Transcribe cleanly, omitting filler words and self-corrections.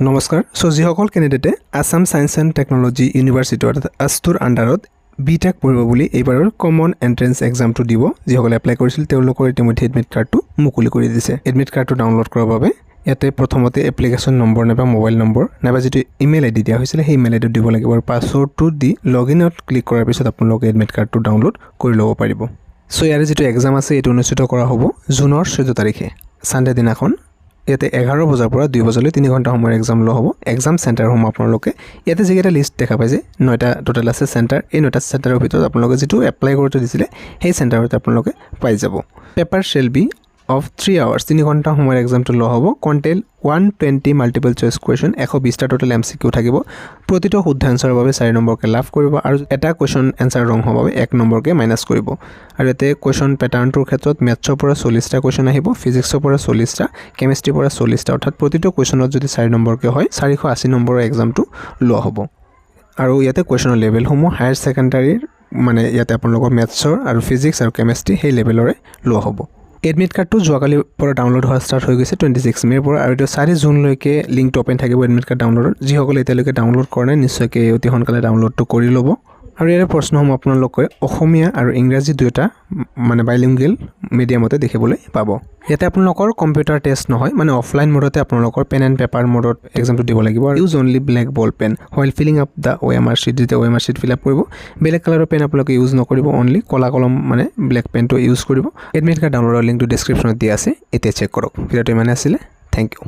নমস্কাৰ যিসকল কেণ্ডিডেটে Assam science and technology university অৰ্থাৎ আস্তুৰ আণ্ডাৰত বিটেক পঢ়িব বুলি এইবাৰৰ কমন এন্ট্ৰেন্স এক্সামটো দিব যিসকলে এপ্লাই কৰিছিল তেওঁলোকৰ ইতিমধ্যে এডমিট কাৰ্ডটো মুকলি কৰি দিছে। এডমিট কাৰ্ডটো ডাউনলোড কৰাৰ বাবে ইয়াতে প্ৰথমতে এপ্লিকেশ্যন নম্বৰ নাইবা মোবাইল নম্বৰ নাইবা যিটো ইমেইল আইডি দিয়া হৈছিল সেই ইমেইল আইডিটো দিব লাগিব আৰু পাছৱৰ্ডটো দি লগইনত ক্লিক কৰাৰ পিছত আপোনালোকে এডমিট কাৰ্ডটো ডাউনলোড কৰি ল'ব পাৰিব। ইয়াৰে যিটো এক্সাম আছে এইটো অনুষ্ঠিত কৰা হ'ব জুনৰ 14 তাৰিখে সানডে দিনাখন। ইয়াতে 11 বজাৰ পৰা 2 বজালৈ 3 ঘণ্টা সময়ৰ এক্সাম লোৱা হ'ব। এক্সাম চেণ্টাৰসমূহ আপোনালোকে ইয়াতে যিকেইটা লিষ্ট দেখা পাই যে 9টা টোটেল আছে চেণ্টাৰ। এই 9টা চেণ্টাৰৰ ভিতৰত আপোনালোকে যিটো এপ্লাই কৰোঁতে দিছিলে সেই চেণ্টাৰতে আপোনালোকে পাই যাব। Paper shall be of 3 hours 3 ঘণ্টা সময়ৰ এক্সামটো লোৱা হ'ব। কণ্টেইন 120 মাল্টিপল চইচ কুৱেশ্যন 120টা টোটেল MCQ থাকিব। প্ৰতিটো শুদ্ধ এনচাৰৰ বাবে 4 নম্বৰকে লাভ কৰিব আৰু এটা কুৱেশ্যন এনচাৰ ৰং হোৱাৰ বাবে 1 নম্বৰকে মাইনাছ কৰিব। আৰু ইয়াতে কুৱেশ্যন পেটাৰ্ণটোৰ ক্ষেত্ৰত মেথছৰ পৰা 40টা কুৱেশ্যন আহিব, ফিজিক্সৰ পৰা 40টা, কেমিষ্ট্ৰিৰ পৰা 40টা, অৰ্থাৎ প্ৰতিটো কুৱেশ্যনত যদি 4 নম্বৰকে হয় 480 নম্বৰৰ এক্সামটো লোৱা হ'ব। আৰু ইয়াতে কুৱেশ্যনৰ লেভেলসমূহ হায়াৰ ছেকেণ্ডাৰীৰ মানে ইয়াতে আপোনালোকৰ মেথছৰ আৰু ফিজিক্স আৰু কেমিষ্ট্ৰি সেই লেভেলৰে লোৱা হ'ব। এডমিট কাৰ্ডটো যোৱাকালিৰ পৰা ডাউনলোড হোৱা ষ্টাৰ্ট হৈ গৈছে 26 মে'ৰ পৰা আৰু এইটো 4 জুনলৈকে লিংকটো অপেন থাকিব এডমিট কাৰ্ড ডাউনলোডৰ। যিসকলে এতিয়ালৈকে ডাউনলোড কৰা নাই নিশ্চয়কৈ অতি সোনকালে ডাউনলোডটো কৰি ল'ব। আৰু ইয়াৰ প্ৰশ্নসমূহ আপোনালোকে অসমীয়া আৰু ইংৰাজী দুয়োটা মানে বাইলিংগুৱেল মিডিয়ামতে দেখিবলৈ পাব। ইয়াতে আপোনালোকৰ কম্পিউটাৰ টেষ্ট নহয়, মানে অফলাইন মোডতে আপোনালোকৰ পেন এণ্ড পেপাৰ মোডত এক্সামটো দিব লাগিব। আৰু use only black ball pen while filling up the OMR sheet. যেতিয়া OMR শ্বীট ফিল আপ কৰিব বেলেগ কালাৰৰ পেন আপোনালোকে ইউজ নকৰিব, অনলি ক'লা কলম মানে ব্লেক পেনটো ইউজ কৰিব। এডমিট কাৰ্ড ডাউনলোডৰ লিংকটো ডেছক্ৰিপশ্যনত দিয়া আছে, এতিয়া চেক কৰক। ভিডিঅ'টো ইমানে আছিলে, থেংক ইউ।